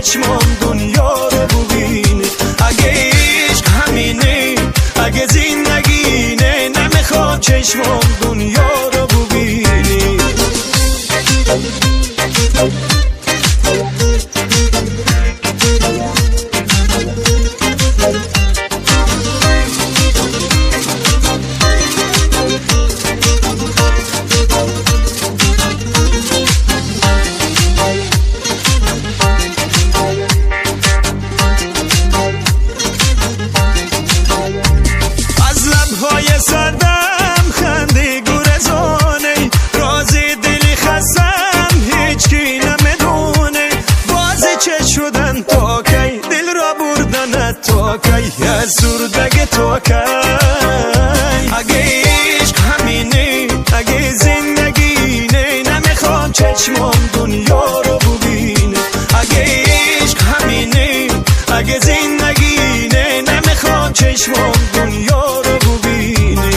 چشمام دنیا رو ببینه. اگه عشق همینه، اگه زندگینه، نمیخوام چشمام دنیا رو ببینه. زردگه تو کی اگه عشق همینه، اگه زندگینه، نمیخوام چشمام دنیا رو ببینه. اگه عشق همینه، اگه زندگینه، نمیخوام چشمام دنیا رو ببینه.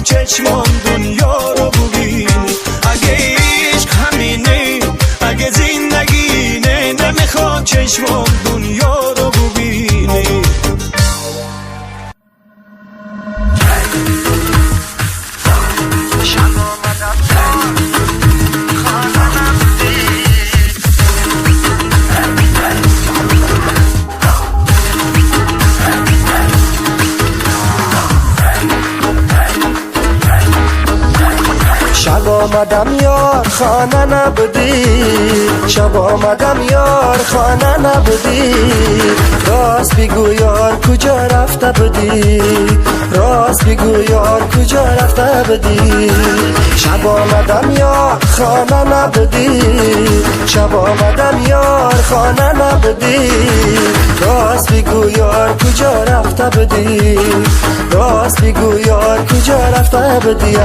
چشمام دنیا رو ببینه. اگه عشق همینه، اگه زندگینه، نمیخوام چشمام دنیا رو ببینه. آمدم یار خانه نبودی، شب آمدم یار خانه نبودی. راست بگو یار کجا رفته بودی، راست بگو یار کجا رفته بودی. شب آمدم یار خانه نبودی، شب آمدم یار خانه نبودی. راست بگو یار کجا رفته بودی، راست بگو یار کجا رفته بودی.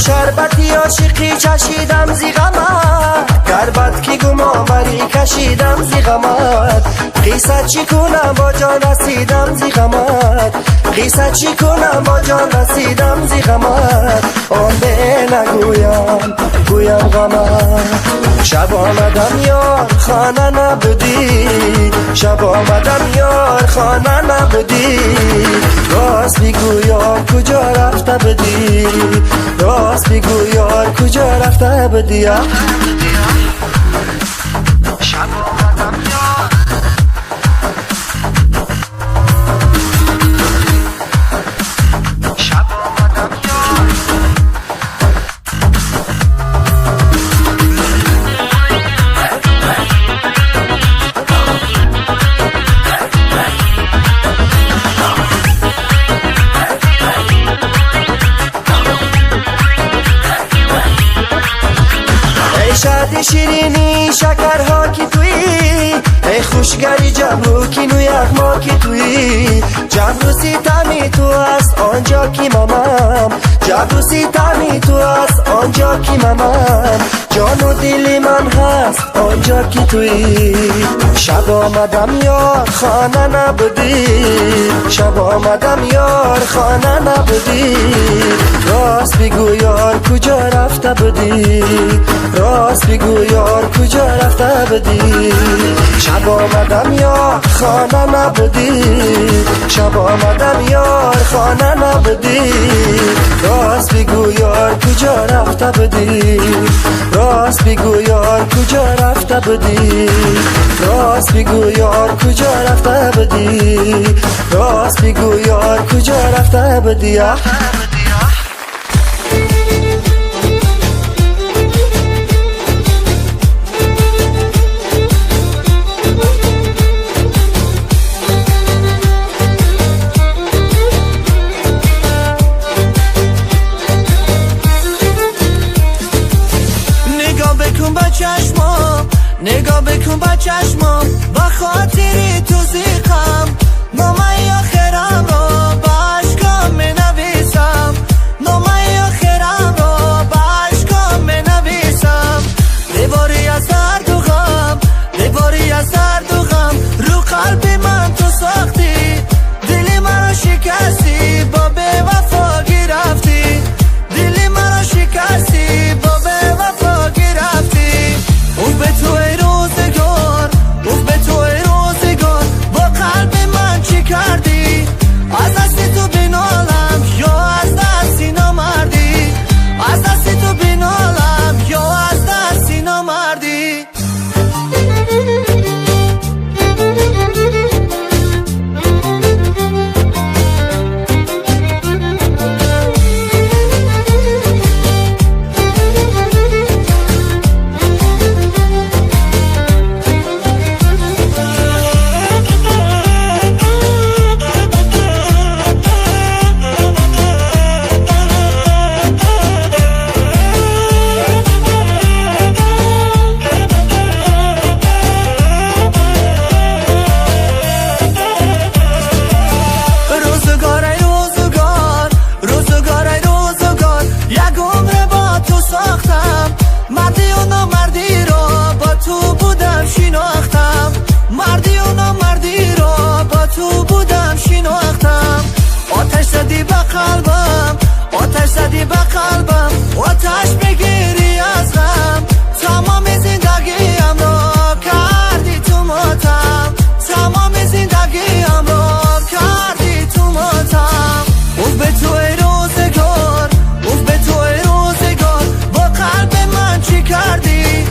شربتی عاشقی چشیدم زی غمت، گربت کی گماوری کشیدم زی غمت. قیصه چی کنم با جان رسیدم زی غمت، قیصه چی کنم با جان رسیدم زی غمت. آن به نگویم گویم غمت. شب آمدم یار خانه نبودی، شب آمدم یار خانه نبودی. راست بگو یار کجا رفته بودی، راست بگو یار کجا رفته بودی. شب آمدم یار شیرینی شکرها کی تویی، ای خوشگری جمرو کی نو یغما کی تویی. جمروسی تمی تو است آنجا کی مامم، جمروسی تمی تو است آنجا کی مامم. جان و دلی من هست آنجا کی تویی. شب آمدم یار خانه نبودی، شب آمدم یار خانه نبودی. راست بگو یار کجا رفته بودی، راست بگو یار کجا رفته بودی. شب آمدم یار خانه نبودی، شب آمدم یار خانه نبودی. راست بگو یار کجا کجا رفته بودی راست بگو یار کجا رفته بودی راست بگو یار کجا رفته بودی راست بگو یار کجا رفته بودی نگاه بکن با چشما با خاطری تو زیقم نامه آخرم رو با عشقم می نویسم نامه آخرم رو با عشقم می نویسم دیواری از درد و غم دیواری از درد و غم رو قلب من تو ساختی دلی مرا شکستی با به وفا گرفتی دلی مرا شکستی با به وفا گرفتی او به تو ای روزگار او به تو ای روزگار با قلب من چی کردی از دست تو بینالم یا از دست نامردی از دست تو بینالم یا از دست نامردی مردی و نامردی رو با تو بودم شناختم آتش زدی به قلبم آتش زدی به قلبم آتش بگیری از غم تمام زندگیم رو کردی تو ماتم تمام زندگیم رو کردی تو ماتم او به تو ای روزگار او به تو ای روزگار با قلب من چی کردی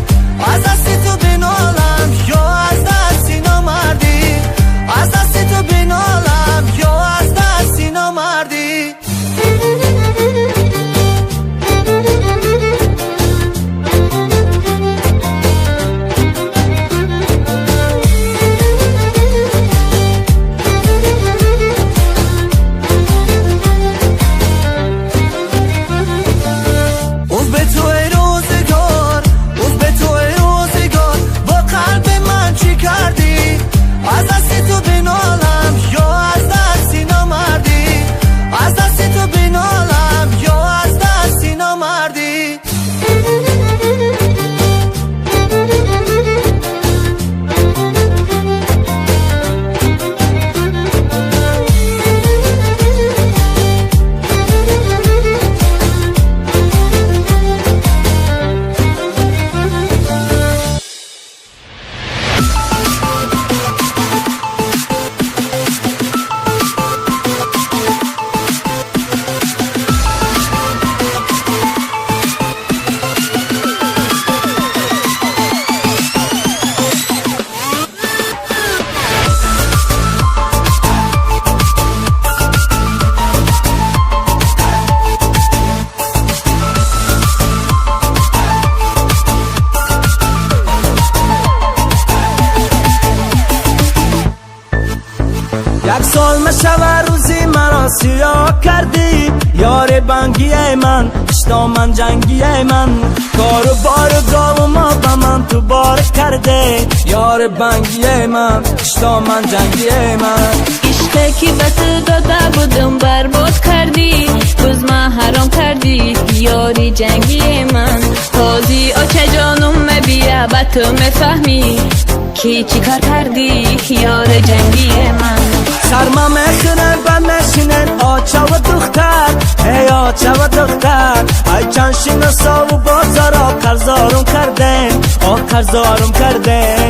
از دست تو بینالم یا از دست نامردی از دست تو بینالم یا از دست نامردی از دست تو بینالم یا از دست نامردی از دست تو بینالم یا از دست نامردی یک سال مشوه روزی مرا سیاه کردی یار بنگی من اشتا من جنگی من کار و بار گاو ما به من تو بار کرده یار بنگی من اشتا من جنگی من عشقی که بس داده بودم برباد کردی روز ما حرام کردی یاری جنگی من تازی آچه جانم بیا با تو میفهمی کی چی کار کردی یار جنگی من سرما میخونن و میشینن آچه و دختر ای آچه و دختر ای چند شناسا و بازارا قرضارم کردن قرضارم کردن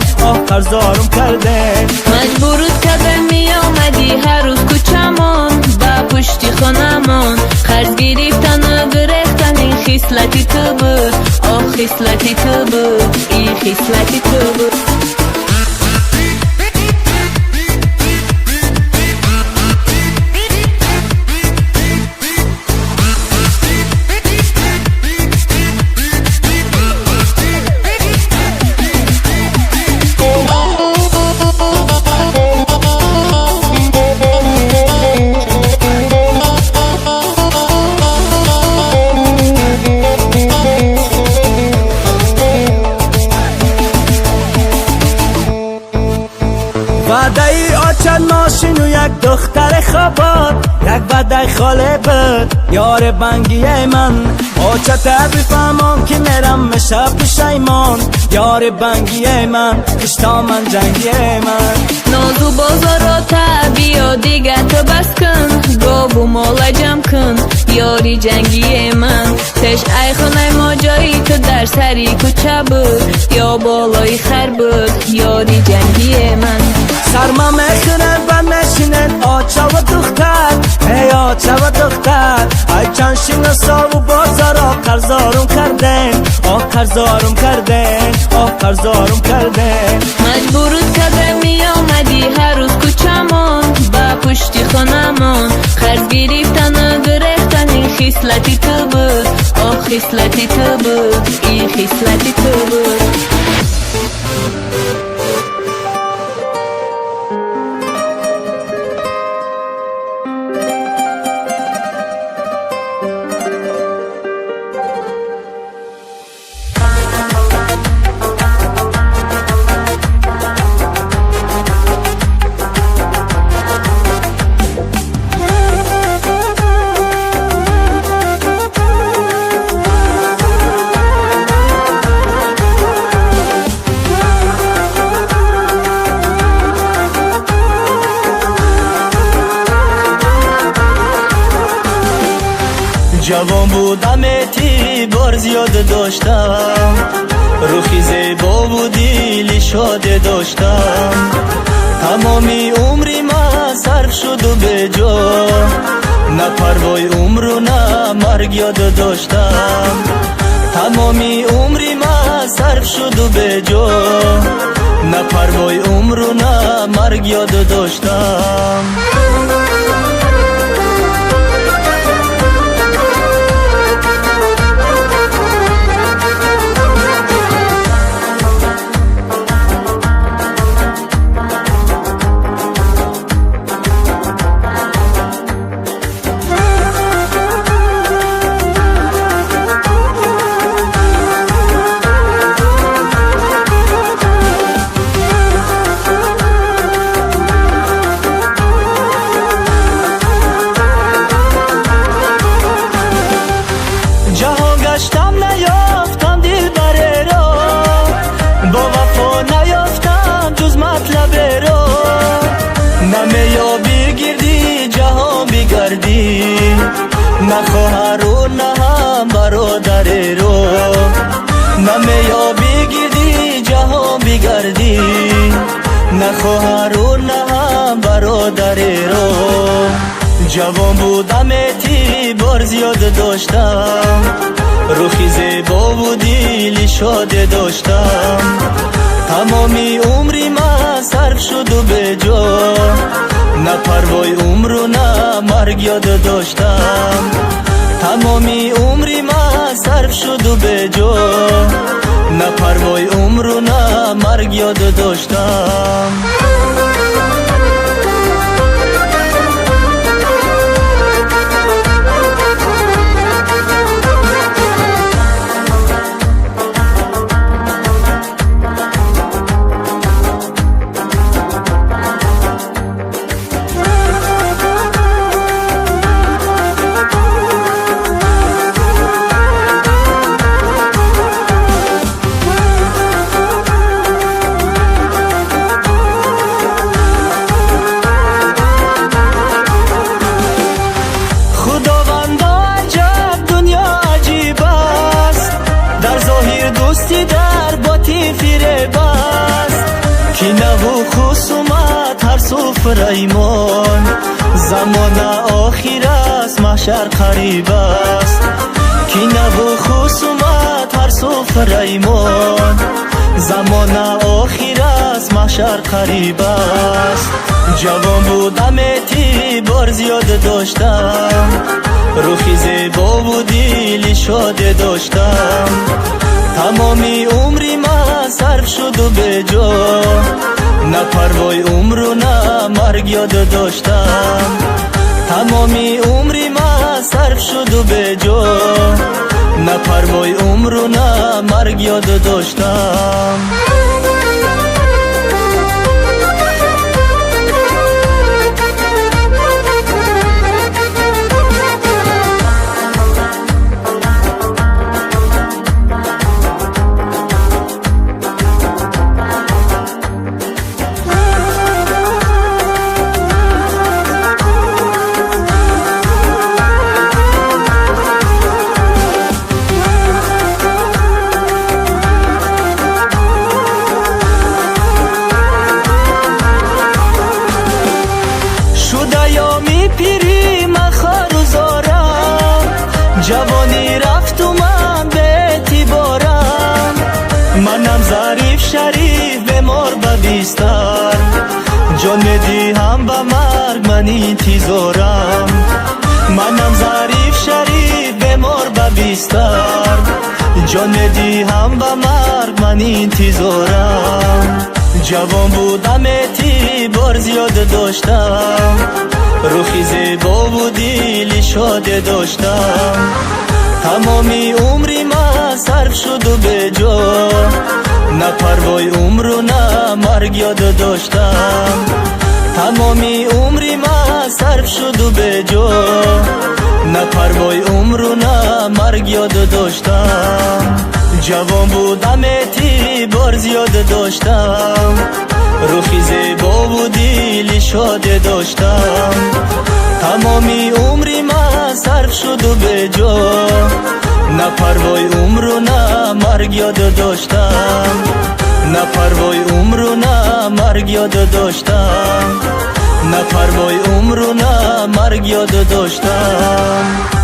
قرضارم کردن مجبورت کردم می آمدی هر روز کوچمون با پشتی خانمون قرض گرفتن و گرفتن این خصلتی تو بود آه خصلتی تو بود ای خصلتی تو بود وعده آچن ماشین و یک دختر خواباد یک وعده خاله بود یار بنگی من آچته بفهمم که میرم میشه پشیمان یار بنگی من کشتا من جنگی من نازو بازاراتا بیا دیگه تو بس کن گاو و مالا جمع کن یاری جنگی من تش ای خونه ما جایی تو در سری کوچه بود یا بالای خر بود یاری جنگی من سرما میخونن و نشینن آچه و دختر ای آچه و دختر ای چند شناسا و بازارا قرضارم کردن آه قرضارم کردن آه قرضارم کردن مجبورت کردم می آمدی هر روز کوچمون با پشتی خونمون قرض گرفتن و گرفتن این خصلتی تو بود آه خصلتی تو بود این خصلتی تو بود جوان بودم اعتبار زیاد داشتم روخی زیبا و دیلی شاده داشتم تمامی عمری من صرف شد و به جا نه پروای عمر و نه مرگ یاد داشتم تمامی عمری من صرف شد و به جا نه پروای عمر و نه مرگ یاد داشتم نه خواهر و نه هم برادر رو نمیا بگیردی جهان بگردی نه خواهر و نه هم برادر رو جوان بودم اعتبار زیاد داشتم روخی زیبا و دیلی شاده داشتم تمامی عمری من صرف شد و به جا نه پروای عمر و نه مرگ یاد داشتم تمامی عمری من صرف شد و به جا نه پروای عمر و نه مرگ یاد داشتم ایمان زمان آخر است محشر قریب است кинаву хусумат ҳар суфраймон замона охир аст маҳшар қариб аст ҷавон будам эътибор зиёд доштам рухи зебову дили шоде доштам тамоми умри ман сарф шуду беҷо на парвои умру на марг ёд доштам тамоми умри ман сарф шуду беҷо на парвои умру на марг ёд доштам ҷавонӣ рафту ман беътиборам манам зариф шариф бемор ба бистар ҷон медиҳам ба марг ман интизорам манам зариф шариф бемор ба бистар ҷон медиҳам ба марг ман интизорам ҷавон будам эътибор зиёд доштам рухи зебову дили шоде доштам тамоми умри ман сарф шуду беҷо на парвои умру на марг ёд доштам тамоми умри ман сарф шуду беҷо на парвои умру на марг ёд доштам ҷавон будам эътибор зиёд доштам рухи зебову дили шоде доштам тамоми умри ман сарф шуду беҷо на парвои умру на марг ёд доштам на парвои умру на марг ёд доштам на парвои умру на марг ёд доштам